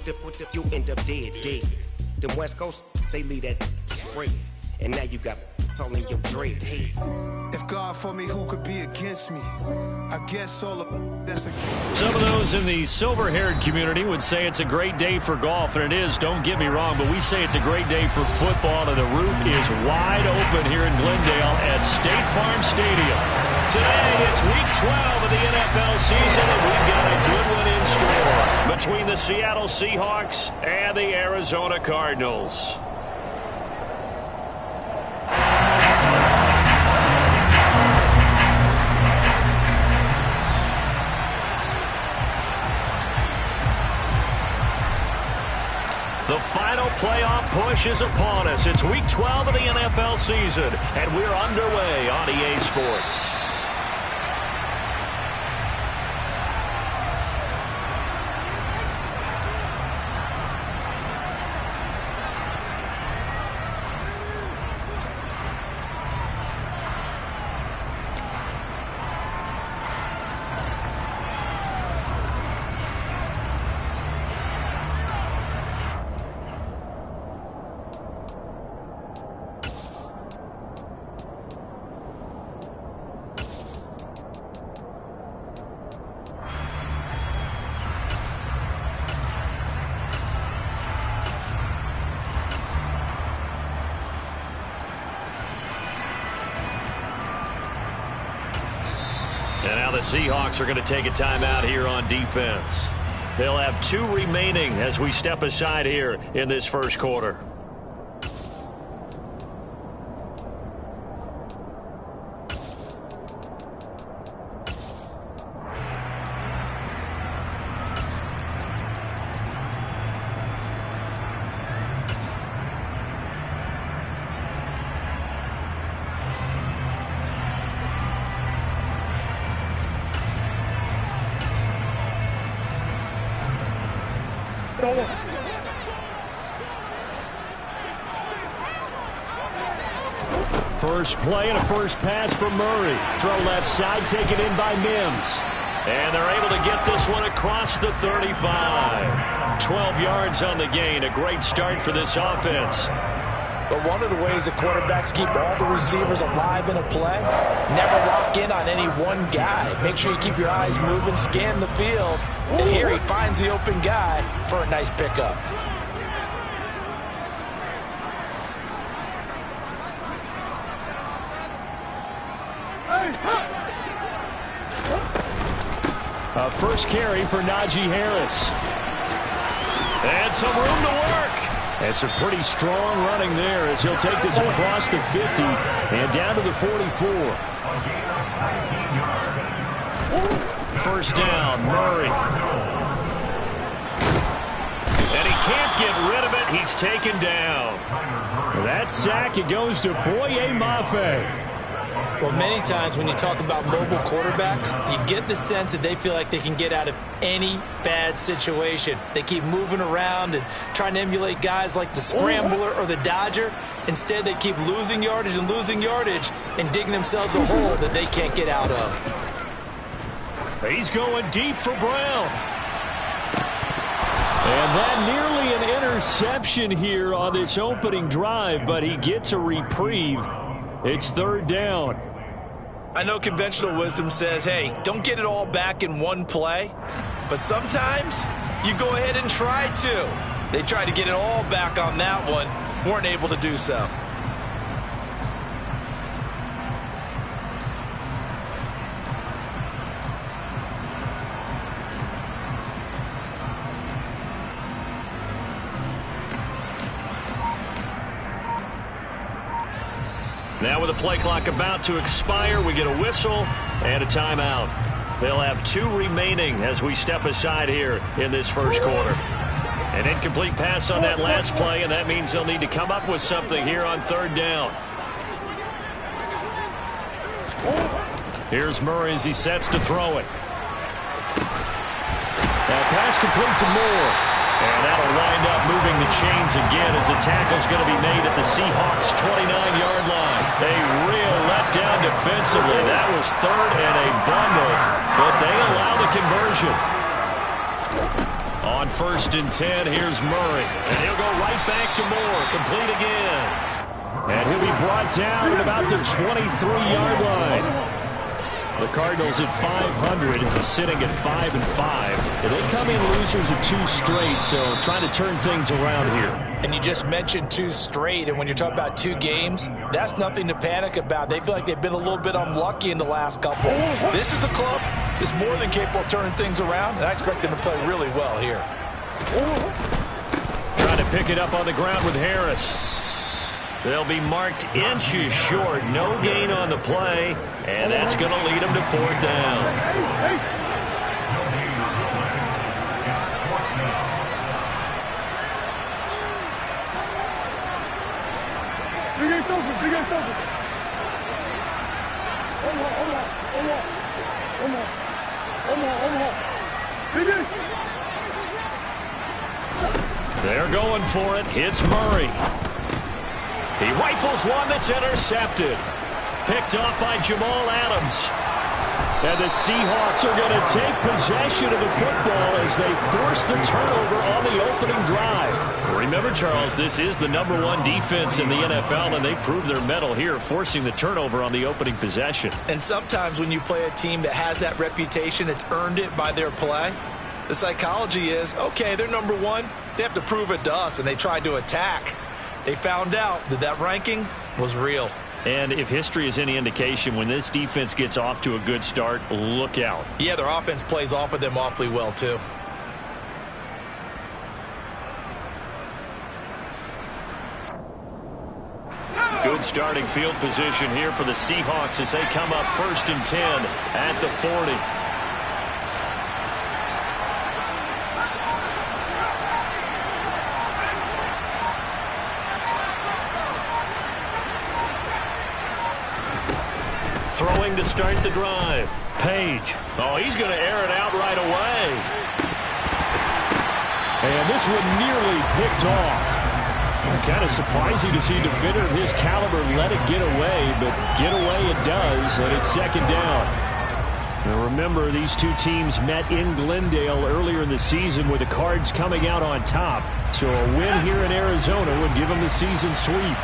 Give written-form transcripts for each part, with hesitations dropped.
you end up dead. Them West Coast, they leave that spread. And now you got all in your dread head. If God for me, who could be against me? I guess all of that's against. Some of those in the silver-haired community would say it's a great day for golf, and it is, don't get me wrong, but we say it's a great day for football, and the roof is wide open here in Glendale at State Farm Stadium. Today, it's Week 12 of the NFL season, and we've got a good one in store between the Seattle Seahawks and the Arizona Cardinals. The final playoff push is upon us. It's Week 12 of the NFL season, and we're underway on EA Sports. And now the Seahawks are going to take a timeout here on defense. They'll have 2 remaining as we step aside here in this first quarter. First play and a first pass for Murray. Throw left side, taken in by Mims. And they're able to get this one across the 35. 12 yards on the gain. A great start for this offense. But one of the ways that quarterbacks keep all the receivers alive in a play, never lock in on any one guy. Make sure you keep your eyes moving, scan the field. And here he finds the open guy for a nice pickup. A first carry for Najee Harris. And some room to work. And some pretty strong running there as he'll take this across the 50 and down to the 44. First down, Murray. And he can't get rid of it. He's taken down. That sack, it goes to Boye Mafe. Well, many times when you talk about mobile quarterbacks, you get the sense that they feel like they can get out of any bad situation. They keep moving around and trying to emulate guys like the Scrambler or the Dodger. Instead, they keep losing yardage and digging themselves a hole that they can't get out of. He's going deep for Brown. And that nearly an interception here on this opening drive, but he gets a reprieve. It's third down. I know conventional wisdom says, hey, don't get it all back in one play. But sometimes you go ahead and try to. They tried to get it all back on that one, weren't able to do so. Now with the play clock about to expire, we get a whistle and a timeout. They'll have 2 remaining as we step aside here in this first quarter. An incomplete pass on that last play, and that means they'll need to come up with something here on third down. Here's Murray as he sets to throw it. That pass complete to Moore. And that'll wind up moving the chains again as the tackle's going to be made at the Seahawks' 29-yard line. A real letdown defensively. That was third and a bundle, but they allow the conversion. On 1st and 10, here's Murray. And he'll go right back to Moore. Complete again. And he'll be brought down at about the 23-yard line. The Cardinals at 500, sitting at 5-5. They come in losers of 2 straight, so trying to turn things around here. And you just mentioned 2 straight, and when you're talking about 2 games, that's nothing to panic about. They feel like they've been a little bit unlucky in the last couple. This is a club that's more than capable of turning things around, and I expect them to play really well here. Trying to pick it up on the ground with Harris. They'll be marked inches short. No gain on the play, and that's going to lead them to 4th down. They're going for it. Hits Murray. He rifles one that's intercepted. Picked off by Jamal Adams. And the Seahawks are going to take possession of the football as they force the turnover on the opening drive. Remember, Charles, this is the #1 defense in the NFL, and they prove their mettle here, forcing the turnover on the opening possession. And sometimes when you play a team that has that reputation, that's earned it by their play, the psychology is, okay, they're #1. They have to prove it to us, and they tried to attack. They found out that that ranking was real. And if history is any indication, when this defense gets off to a good start, look out. Yeah, their offense plays off of them awfully well, too. Good starting field position here for the Seahawks as they come up 1st and 10 at the 40. Throwing to start the drive. Page. Oh, he's going to air it out right away. And this one nearly picked off. Kind of surprising to see a defender of his caliber let it get away, but get away it does, and it's 2nd down. Now remember, these 2 teams met in Glendale earlier in the season with the Cards coming out on top. So a win here in Arizona would give them the season sweep.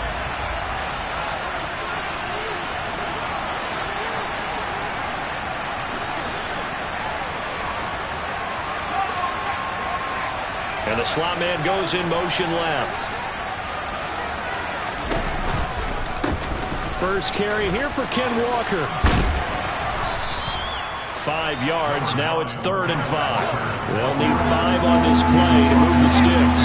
And the slot man goes in motion left. First carry here for Ken Walker. 5 yards. Now it's 3rd and 5. They'll need 5 on this play to move the sticks.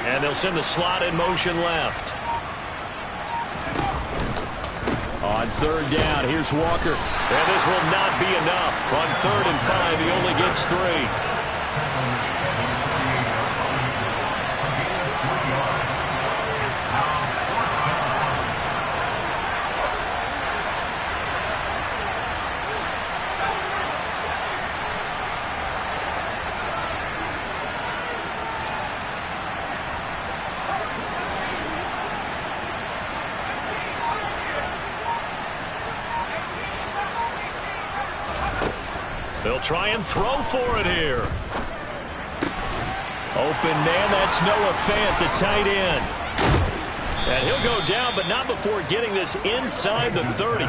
And they'll send the slot in motion left. On 3rd down, here's Walker. And this will not be enough. On 3rd and 5, he only gets 3. They'll try and throw for it here. Open man, that's Noah Fant, the tight end. And he'll go down, but not before getting this inside the 30.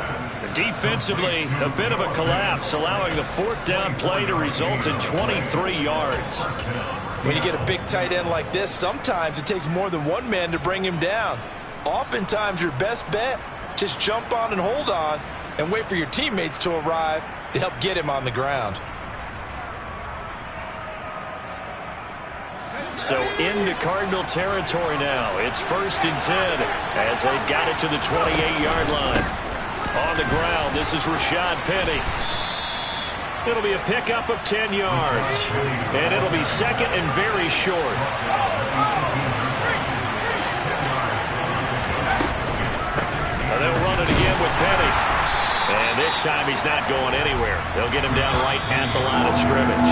Defensively, a bit of a collapse, allowing the 4th down play to result in 23 yards. When you get a big tight end like this, sometimes it takes more than one man to bring him down. Oftentimes, your best bet, just jump on and hold on and wait for your teammates to arrive to help get him on the ground. So into Cardinal territory now. It's 1st and 10 as they've got it to the 28-yard line. On the ground, this is Rashad Penny. It'll be a pickup of 10 yards. And it'll be 2nd and very short. They'll run it again with Penny. And this time he's not going anywhere. They'll get him down right at the line of scrimmage.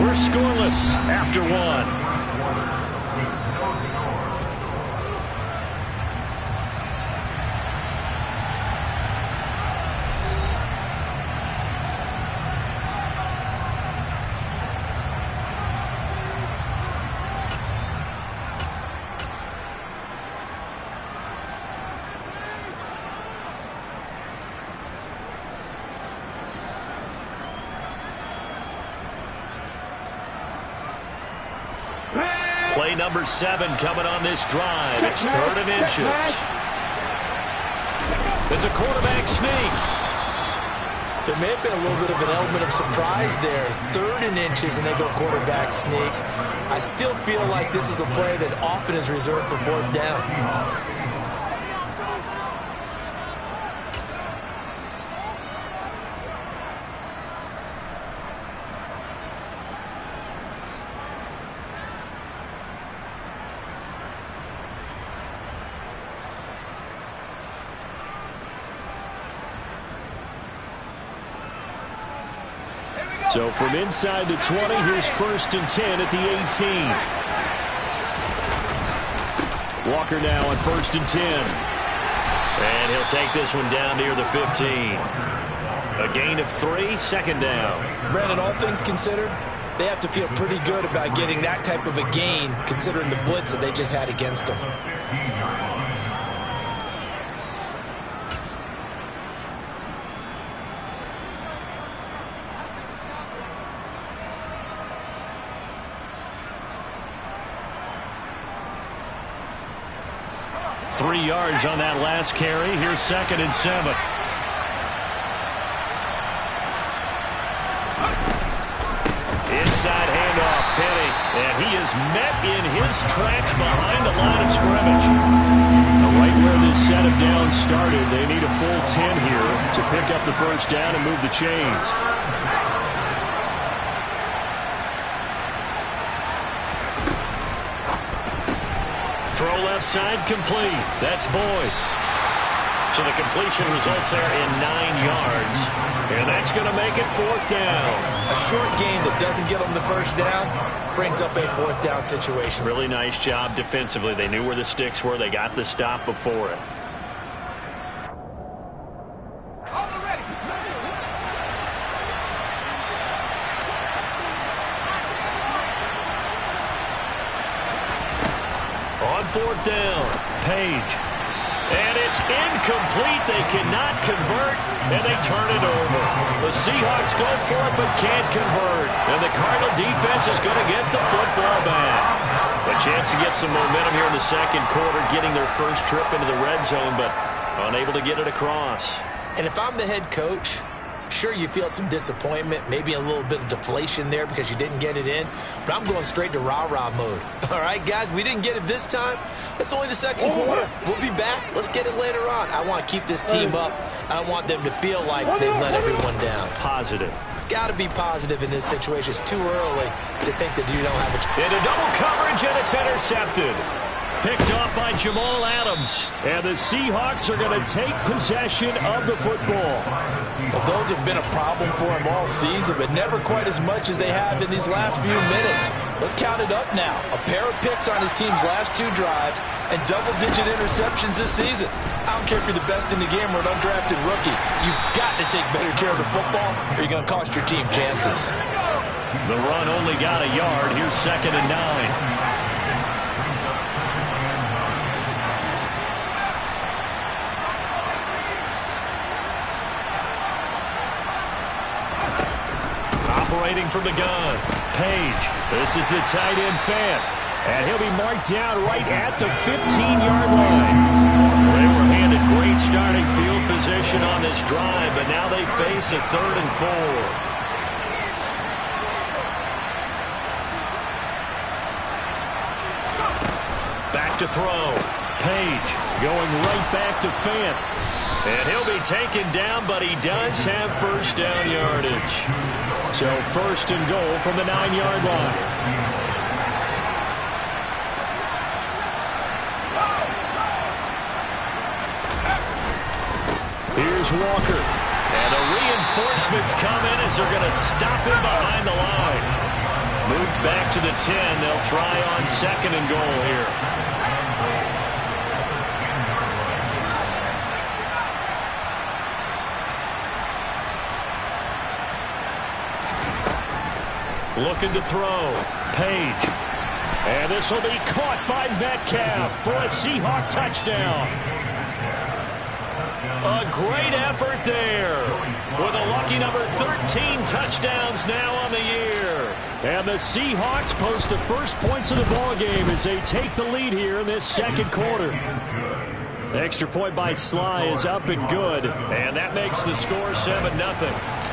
We're scoreless after one. Play number 7 coming on this drive. It's 3rd and inches. It's a quarterback sneak. There may have been a little bit of an element of surprise there. 3rd and inches, and they go quarterback sneak. I still feel like this is a play that often is reserved for 4th down. So from inside the 20, here's 1st and 10 at the 18. Walker now on 1st and 10. And he'll take this one down near the 15. A gain of 3, 2nd down. Brandon, all things considered, they have to feel pretty good about getting that type of a gain, considering the blitz that they just had against them. Three yards on that last carry. Here's 2nd and 7. Inside handoff, Penny. And he is met in his tracks behind the line of scrimmage. Right where this set of downs started, they need a full 10 here to pick up the 1st down and move the chains. Throw left side complete. That's Boyd. So the completion results there in 9 yards. And that's going to make it 4th down. A short gain that doesn't get them the 1st down brings up a 4th down situation. Really nice job defensively. They knew where the sticks were. They got the stop before it. On 4th down, Page. And it's incomplete. They cannot convert, and they turn it over. The Seahawks go for it, but can't convert. And the Cardinal defense is going to get the football back. A chance to get some momentum here in the 2nd quarter, getting their first trip into the red zone, but unable to get it across. And if I'm the head coach, sure, you feel some disappointment, maybe a little bit of deflation there because you didn't get it in, but I'm going straight to rah-rah mode. All right, guys, we didn't get it this time. It's only the 2nd quarter. We'll be back. Let's get it later on. I want to keep this team up. I don't want them to feel like they've let everyone down. Positive. Got to be positive in this situation. It's too early to think that you don't have a chance. Into double coverage, and it's intercepted. Picked off by Jamal Adams. And the Seahawks are going to take possession of the football. Well, those have been a problem for him all season, but never quite as much as they have in these last few minutes. Let's count it up now. A pair of picks on his team's last 2 drives and double-digit interceptions this season. I don't care if you're the best in the game or an undrafted rookie. You've got to take better care of the football or you're going to cost your team chances. The run only got a yard. Here's 2nd and 9. Operating from the gun, Page. This is the tight end Fant. And he'll be marked down right at the 15-yard line. They were handed great starting field position on this drive, but now they face a 3rd and 4. Back to throw. Page going right back to Fant. And he'll be taken down, but he does have 1st down yardage. So 1st and goal from the 9-yard line. Here's Walker. And the reinforcements come in as they're going to stop him behind the line. Moved back to the 10. They'll try on 2nd and goal here. Looking to throw. Page. And this will be caught by Metcalf for a Seahawk touchdown. A great effort there with a lucky number 13 touchdowns now on the year. And the Seahawks post the first points of the ballgame as they take the lead here in this second quarter. The extra point by Sly is up and good, and that makes the score 7-0.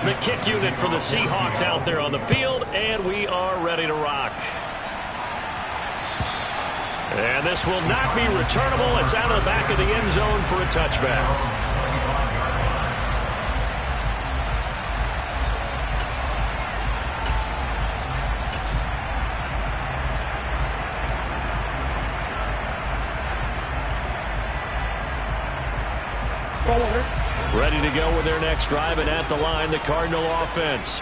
The kick unit for the Seahawks out there on the field, and we are ready to rock. And this will not be returnable. It's out of the back of the end zone for a touchback. Ready to go with their next drive, and at the line, the Cardinal offense.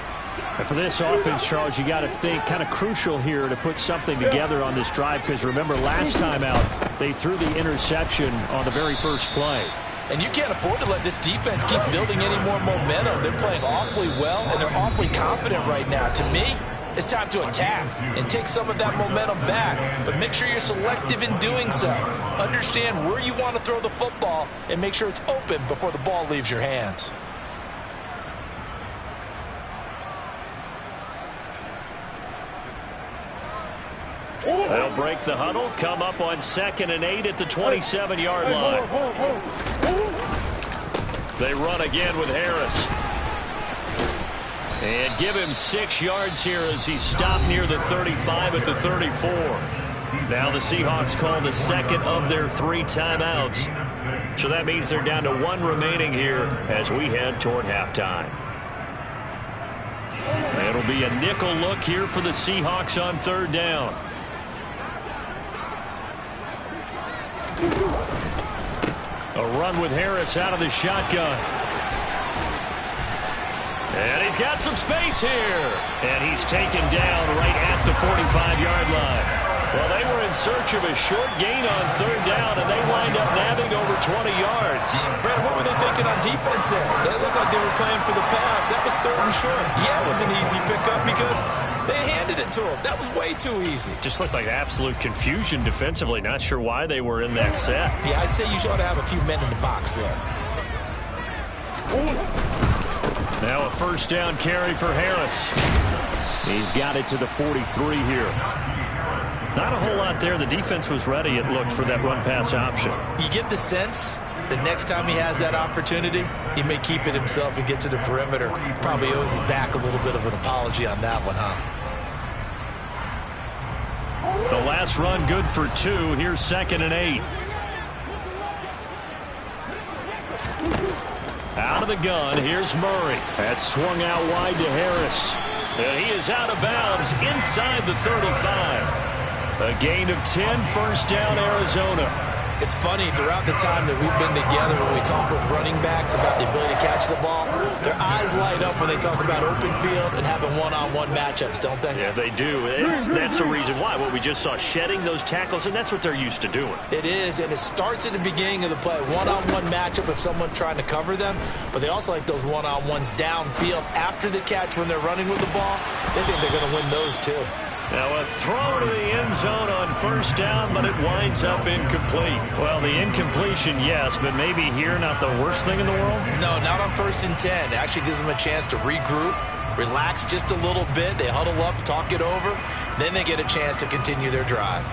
And for this offense, Charles, you got to think kind of crucial here to put something together on this drive, because remember last time out, they threw the interception on the very first play. And you can't afford to let this defense keep building any more momentum. They're playing awfully well, and they're awfully confident right now. To me, it's time to attack and take some of that momentum back. But make sure you're selective in doing so. Understand where you want to throw the football and make sure it's open before the ball leaves your hands. They'll break the huddle, come up on 2nd and 8 at the 27-yard line. They run again with Harris. And give him 6 yards here as he stopped near the 35 at the 34. Now the Seahawks call the second of their 3 timeouts. So that means they're down to 1 remaining here as we head toward halftime. It'll be a nickel look here for the Seahawks on 3rd down. A run with Harris out of the shotgun. And he's got some space here. And he's taken down right at the 45-yard line. Well, they were in search of a short gain on 3rd down, and they wind up nabbing over 20 yards. Brad, what were they thinking on defense there? They looked like they were playing for the pass. That was 3rd and short. Yeah, it was an easy pickup because they handed it to him. That was way too easy. Just looked like absolute confusion defensively. Not sure why they were in that set. Yeah, I'd say you ought to have a few men in the box there. Now a 1st down carry for Harris. He's got it to the 43 here. Not a whole lot there. The defense was ready, it looked, for that run-pass option. You get the sense the next time he has that opportunity, he may keep it himself and get to the perimeter. Probably owes his back a little bit of an apology on that one, huh? The last run good for 2. Here's 2nd and 8. Out of the gun, here's Murray. That's swung out wide to Harris. And he is out of bounds inside the 35. A gain of 10, 1st down, Arizona. It's funny, throughout the time that we've been together, when we talk with running backs about the ability to catch the ball, their eyes light up when they talk about open field and having one-on-one matchups, don't they? Yeah, they do. That's the reason why. What we just saw, shedding those tackles, and that's what they're used to doing. It is, and it starts at the beginning of the play. One-on-one matchup if someone's trying to cover them, but they also like those one-on-ones downfield after the catch when they're running with the ball. They think they're going to win those too. Now a throw to the end zone on 1st down, but it winds up incomplete. Well, the incompletion, yes, but maybe here not the worst thing in the world? No, not on 1st and 10. It actually gives them a chance to regroup, relax just a little bit. They huddle up, talk it over. Then they get a chance to continue their drive.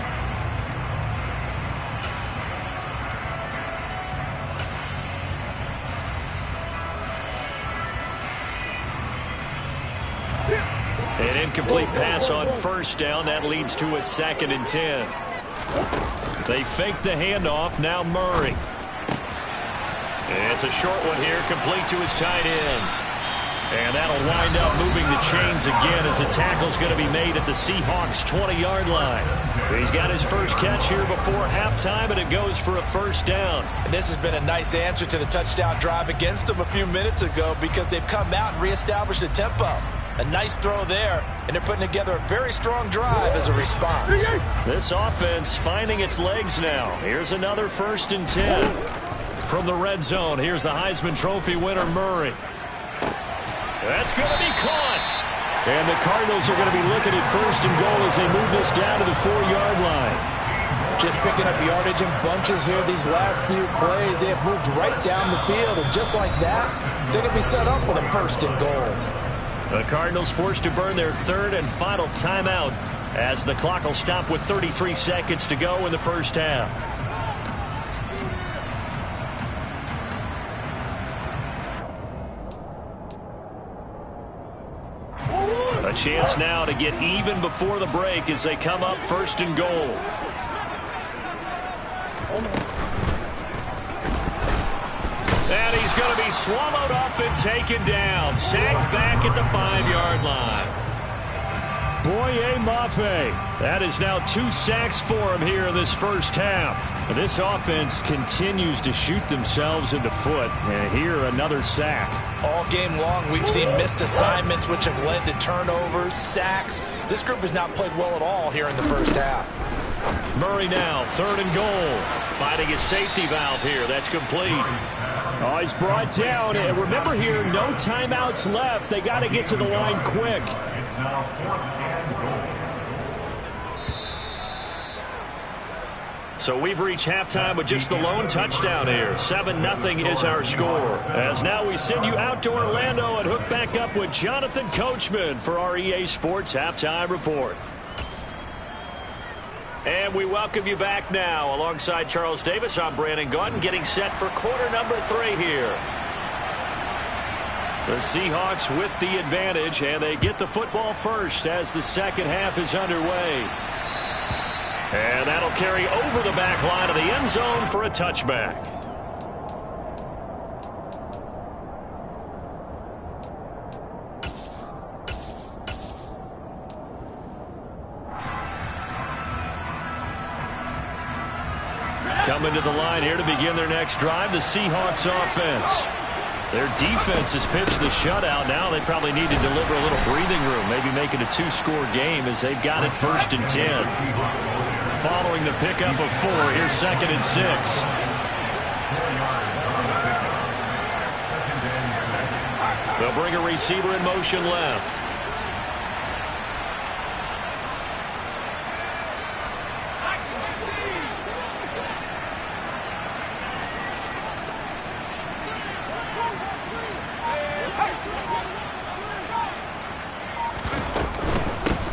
An incomplete pass on 1st down. That leads to a 2nd and 10. They fake the handoff. Now Murray. It's a short one here, complete to his tight end. And that'll wind up moving the chains again as the tackle's going to be made at the Seahawks' 20-yard line. He's got his first catch here before halftime, and it goes for a first down. And this has been a nice answer to the touchdown drive against them a few minutes ago because they've come out and reestablished the tempo. A nice throw there, and they're putting together a very strong drive as a response. This offense finding its legs now. Here's another 1st and 10. From the red zone, here's the Heisman Trophy winner, Murray. That's going to be caught. And the Cardinals are going to be looking at 1st and goal as they move this down to the 4-yard line. Just picking up yardage in bunches here these last few plays. They have moved right down the field, and just like that, they're going to be set up with a 1st and goal. The Cardinals forced to burn their 3rd and final timeout as the clock will stop with 33 seconds to go in the first half. A chance now to get even before the break as they come up 1st and goal. And he's going to be swallowed up and taken down. Sacked back at the 5-yard line. Boye Mafe. That is now 2 sacks for him here in this first half. This offense continues to shoot themselves in the foot. And here, another sack. All game long, we've seen missed assignments, which have led to turnovers, sacks. This group has not played well at all here in the first half. Murray now, 3rd and goal. Finding his safety valve here. That's complete. Oh, he's brought down. And remember here, no timeouts left. They got to get to the line quick. So we've reached halftime with just the lone touchdown here. 7-0 is our score. As now we send you out to Orlando and hook back up with Jonathan Coachman for our EA Sports Halftime Report. And we welcome you back now. Alongside Charles Davis, I'm Brandon Gaudin, getting set for quarter number 3 here. The Seahawks with the advantage, and they get the football first as the second half is underway. And that'll carry over the back line of the end zone for a touchback. Coming to the line here to begin their next drive, the Seahawks offense. Their defense has pitched the shutout. Now they probably need to deliver a little breathing room, maybe make it a 2-score game as they've got it 1st and 10. Following the pickup of 4, here's 2nd and 6. They'll bring a receiver in motion left.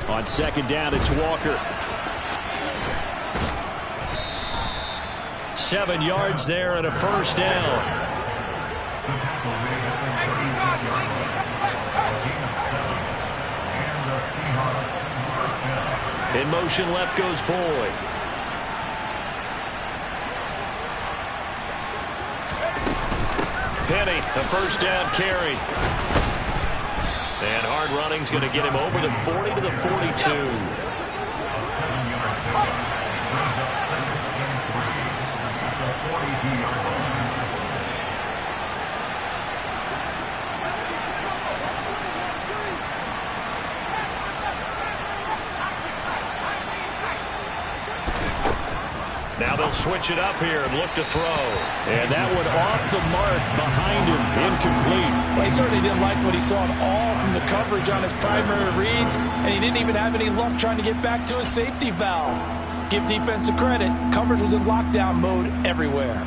On 2nd down, it's Walker. 7 yards there and a first down. In motion left goes Boyd. Penny, a first down carry. And hard running's going to get him over the 40 to the 42. Now they'll switch it up here and look to throw. And that one off the mark behind him, incomplete. Well, he certainly didn't like what he saw at all from the coverage on his primary reads, and he didn't even have any luck trying to get back to his safety valve. Give defense a credit. Coverage was in lockdown mode everywhere.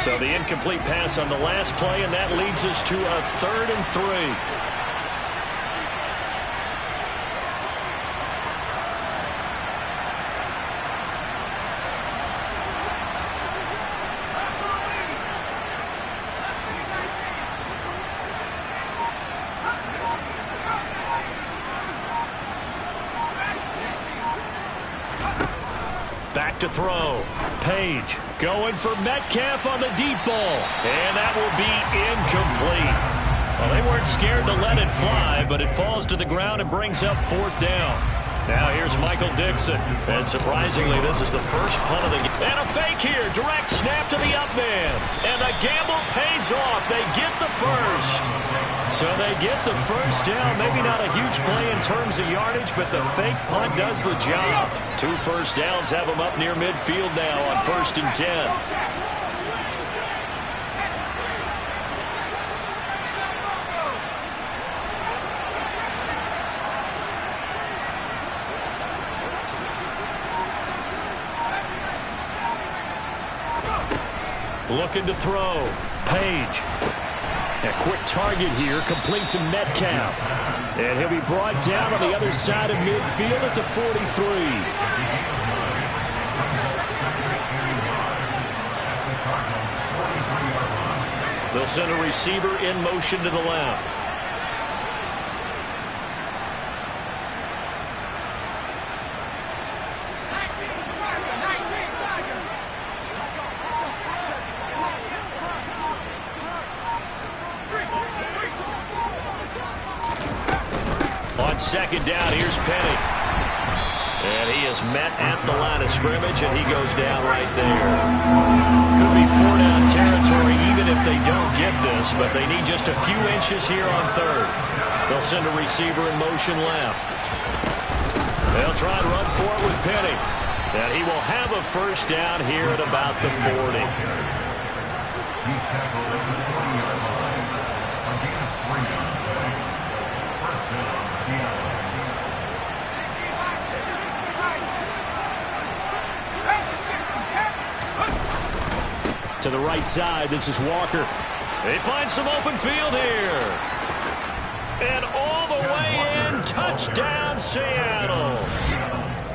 So the incomplete pass on the last play, and that leads us to a 3rd and 3. Back to throw. Page going for Metcalf on the deep ball. And that will be incomplete. Well, they weren't scared to let it fly, but it falls to the ground and brings up 4th down. Now here's Michael Dixon. And surprisingly, this is the first punt of the game. And a fake here. Direct snap to the up man. And the gamble pays off. They get the first. So they get the first down. Maybe not a huge play in terms of yardage, but the fake punt does the job. 2 first downs have them up near midfield now on 1st and 10. Looking to throw. Page. A quick target here, complete to Metcalf. And he'll be brought down on the other side of midfield at the 43. They'll send a receiver in motion to the left. On 2nd down, here's Penny. And he is met at the line of scrimmage, and he goes down right there. Could be 4-down territory even if they don't get this, but they need just a few inches here on 3rd. They'll send a receiver in motion left. They'll try and run for it with Penny. And he will have a first down here at about the 40. To the right side, this is Walker. They find some open field here. And all the way in, touchdown Seattle.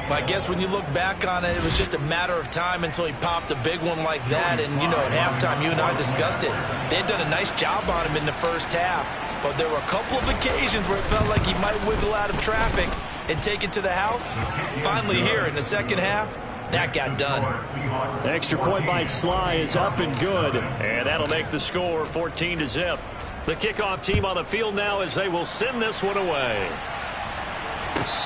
Well, I guess when you look back on it, it was just a matter of time until he popped a big one like that. And, you know, at halftime, you and I discussed it. They'd done a nice job on him in the first half. But there were a couple of occasions where it felt like he might wiggle out of traffic and take it to the house. Finally here in the second half, that got done. The extra point by Sly is up and good. And that'll make the score 14-0. The kickoff team on the field now as they will send this one away.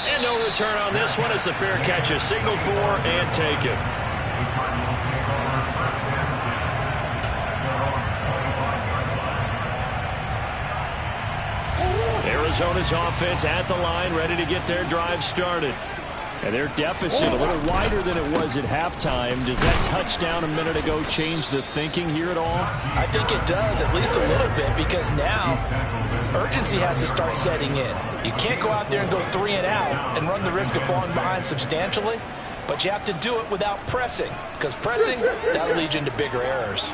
And no return on this one as the fair catch is signaled for and taken. Arizona's offense at the line, ready to get their drive started. And their deficit a little wider than it was at halftime. Does that touchdown a minute ago change the thinking here at all? I think it does, at least a little bit, because now urgency has to start setting in. You can't go out there and go 3 and out and run the risk of falling behind substantially, but you have to do it without pressing, because pressing, that'll lead you into bigger errors.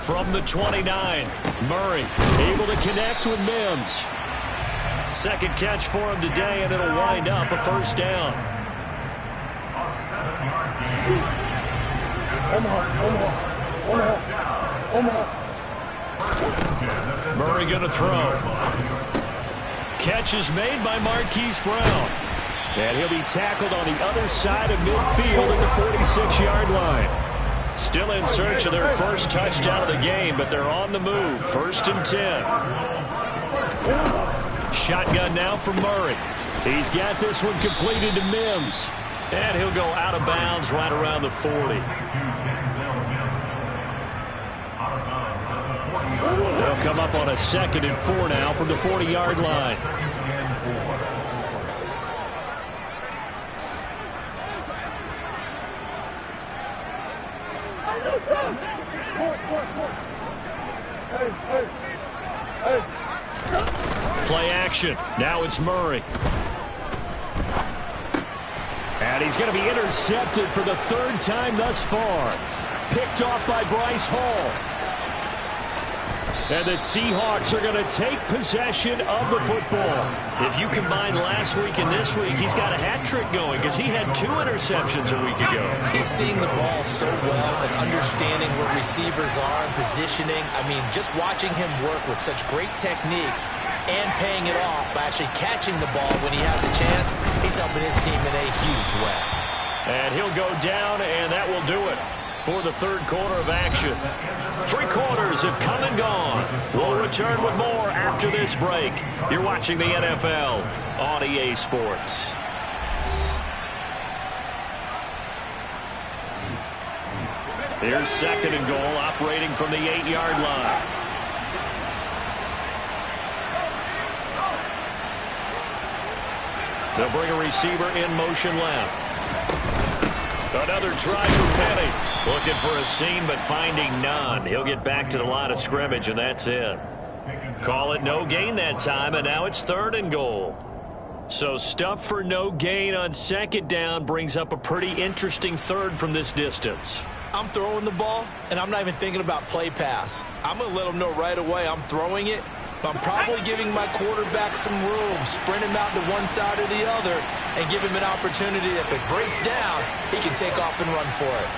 From the 29, Murray able to connect with Mims. Second catch for him today, and it'll wind up a first down. Murray going to throw. Catch is made by Marquise Brown. And he'll be tackled on the other side of midfield at the 46-yard line. Still in search of their first touchdown of the game, but they're on the move. 1st and 10. Shotgun now from Murray. He's got this one completed to Mims. And he'll go out of bounds right around the 40. They'll come up on a 2nd and 4 now from the 40-yard line. Play action. Now it's Murray. And he's going to be intercepted for the 3rd time thus far. Picked off by Bryce Hall. And the Seahawks are going to take possession of the football. If you combine last week and this week, he's got a hat trick going because he had 2 interceptions a week ago. He's seeing the ball so well and understanding where receivers are and positioning. I mean, just watching him work with such great technique and paying it off by actually catching the ball when he has a chance, he's helping his team in a huge way. And he'll go down, and that will do it for the 3rd quarter of action. 3 quarters players have come and gone. We'll return with more after this break. You're watching the NFL on EA Sports. Here's 2nd and goal, operating from the 8-yard line. They'll bring a receiver in motion left. Another try for Penny. Looking for a seam, but finding none. He'll get back to the line of scrimmage, and that's it. Call it no gain that time, and now it's 3rd and goal. So stuff for no gain on 2nd down brings up a pretty interesting 3rd from this distance. I'm throwing the ball, and I'm not even thinking about play pass. I'm going to let them know right away I'm throwing it, but I'm probably giving my quarterback some room, sprint him out to one side or the other, and give him an opportunity. If it breaks down, he can take off and run for it.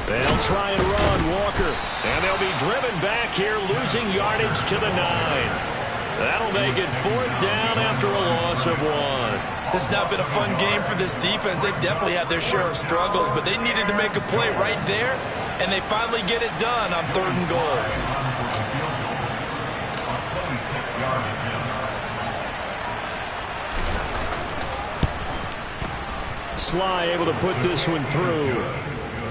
They'll try and run, Walker. And they'll be driven back here, losing yardage to the 9. That'll make it 4th down after a loss of 1. This has not been a fun game for this defense. They've definitely had their share of struggles, but they needed to make a play right there, and they finally get it done on 3rd and goal. Sly able to put this one through.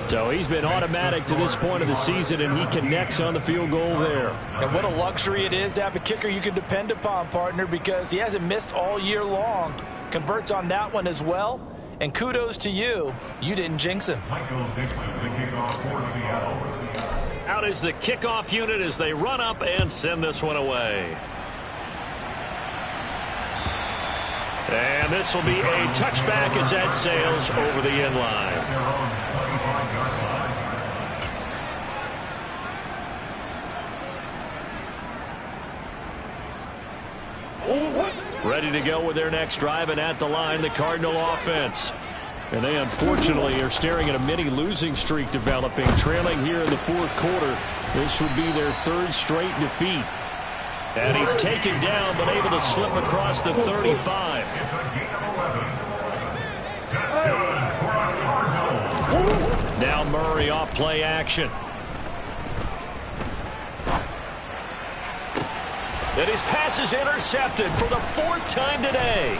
So he's been automatic to this point of the season, and he connects on the field goal there. And what a luxury it is to have a kicker you can depend upon, partner, because he hasn't missed all year long. Converts on that one as well. And kudos to you. You didn't jinx him. Out is the kickoff unit as they run up and send this one away. And this will be a touchback as that sails over the end line. Ready to go with their next drive, and at the line, the Cardinal offense. And they unfortunately are staring at a mini losing streak developing, trailing here in the 4th quarter. This would be their 3rd straight defeat. And he's taken down, but able to slip across the 35. Now Murray off play action. And his pass is intercepted for the 4th time today.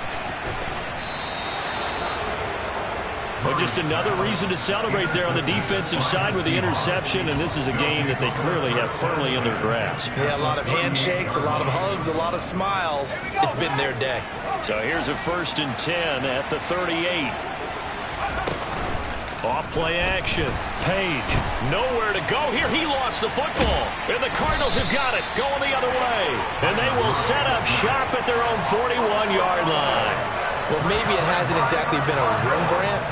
Well, just another reason to celebrate there on the defensive side with the interception, and this is a game that they clearly have firmly in their grasp. Yeah, a lot of handshakes, a lot of hugs, a lot of smiles. It's been their day. So here's a 1st and 10 at the 38. Off play action. Page, nowhere to go here. He lost the football. And the Cardinals have got it, going the other way. And they will set up shop at their own 41-yard line. Well, maybe it hasn't exactly been a Rembrandt,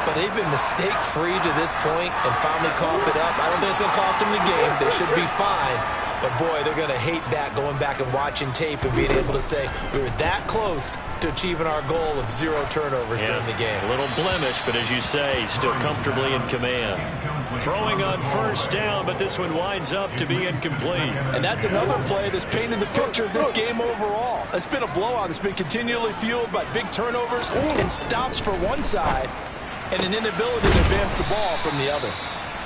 but they've been mistake-free to this point and finally cough it up. I don't think it's going to cost them the game. They should be fine. But, boy, they're going to hate that, going back and watching tape and being able to say we were that close to achieving our goal of 0 turnovers during the game. A little blemish, but as you say, still comfortably in command. Throwing on 1st down, but this one winds up to be incomplete. And that's another play that's painted the picture of this game overall. It's been a blowout. It's been continually fueled by big turnovers and stops for one side and an inability to advance the ball from the other.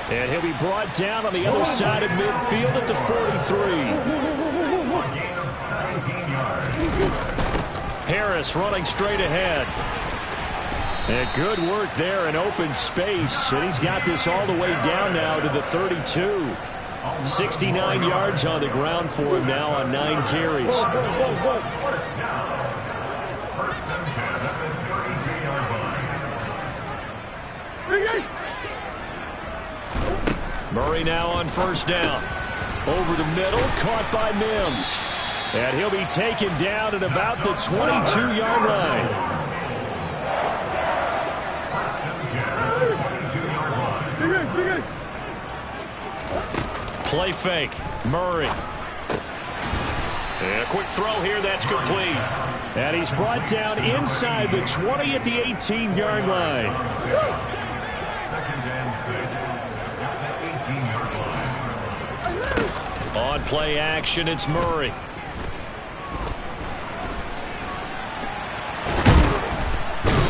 And he'll be brought down on the other side of midfield at the 43. Harris running straight ahead. And good work there in open space. And he's got this all the way down now to the 32. 69 yards on the ground for him now on 9 carries. Murray now on 1st down. Over the middle, caught by Mims. And he'll be taken down at about the 22-yard line. Play fake. Murray. And a quick throw here, that's complete. And he's brought down inside the 20 at the 18-yard line. On play action, it's Murray.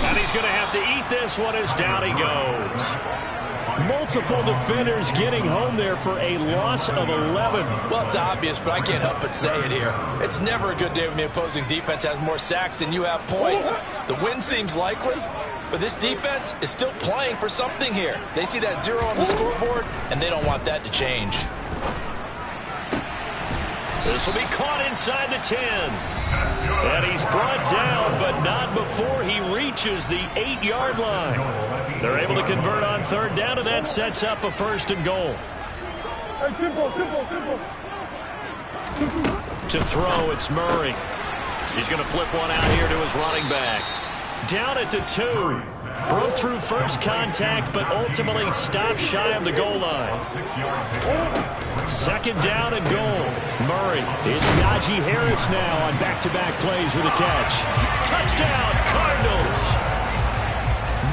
And he's going to have to eat this one as down he goes. Multiple defenders getting home there for a loss of 11. Well, it's obvious, but I can't help but say it here. It's never a good day when the opposing defense has more sacks than you have points. The win seems likely, but this defense is still playing for something here. They see that 0 on the scoreboard, and they don't want that to change. This will be caught inside the 10. And he's brought down, but not before he reaches the 8-yard line. They're able to convert on third down, and that sets up a 1st and goal. To throw, it's Murray. He's going to flip one out here to his running back. Down at the 2. Broke through first contact, but ultimately stopped shy of the goal line. 2nd down and goal. Murray. It's Najee Harris now on back-to-back plays with a catch. Touchdown, Cardinals.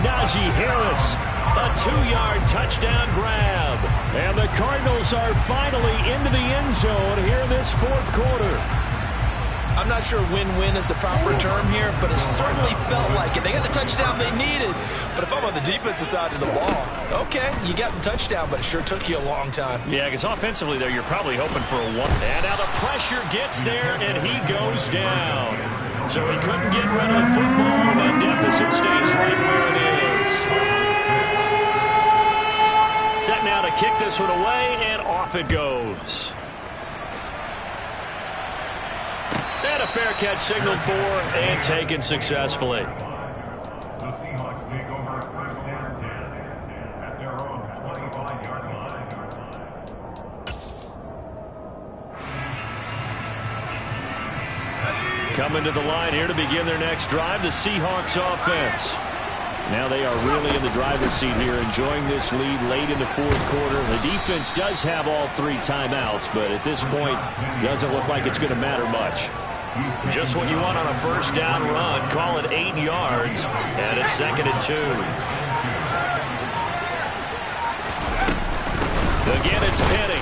Najee Harris, a 2-yard touchdown grab. And the Cardinals are finally into the end zone here in this 4th quarter. I'm not sure win-win is the proper term here, but it certainly felt like it. They got the touchdown they needed. But if I'm on the defensive side of the ball, okay, you got the touchdown, but it sure took you a long time. Yeah, because offensively there, you're probably hoping for a 1. And now the pressure gets there, and he goes down. So he couldn't get rid of the football, and that deficit stays right where it is. Set now to kick this one away, and off it goes. And a fair catch signaled for and taken successfully. The Seahawks take over 1st and 10 at their own 25-yard line. Coming to the line here to begin their next drive, the Seahawks offense. Now they are really in the driver's seat here, enjoying this lead late in the 4th quarter. The defense does have all 3 timeouts, but at this point, doesn't look like it's going to matter much. Just what you want on a 1st down run. Call it 8 yards, and it's 2nd and 2. Again, it's Penny.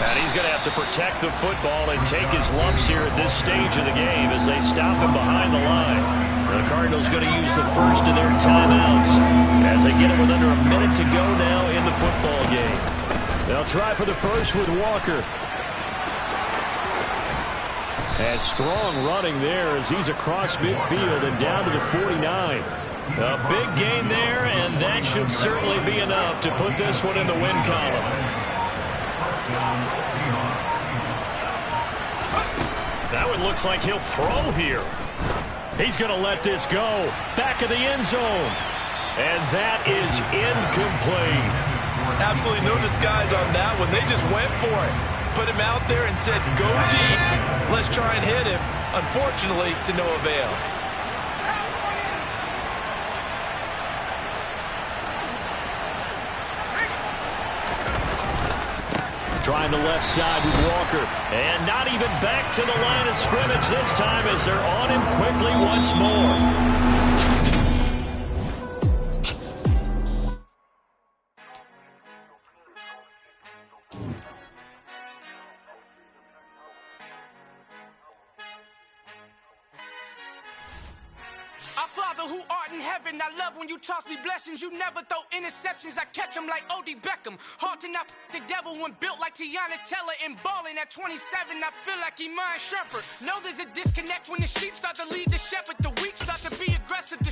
And he's going to have to protect the football and take his lumps here at this stage of the game as they stop him behind the line. The Cardinals going to use the first of their timeouts as they get it with under a minute to go now in the football game. They'll try for the first with Walker. And strong running there as he's across midfield and down to the 49. A big gain there, and that should certainly be enough to put this one in the win column. That one looks like he'll throw here. He's going to let this go. Back of the end zone. And that is incomplete. Absolutely no disguise on that one. They just went for it. Put him out there and said, go deep. Let's try and hit him. Unfortunately, to no avail. Trying the left side with Walker. And not even back to the line of scrimmage this time as they're on him quickly once more. Our Father who art in heaven, I love when you toss me blessings. You never throw interceptions, I catch them like O.D. Beckham. Hard to not the devil when built like Tiana Teller. And balling at 27, I feel like Iman Shumpert. Know there's a disconnect when the sheep start to lead the shepherd. The weak start to be aggressive. The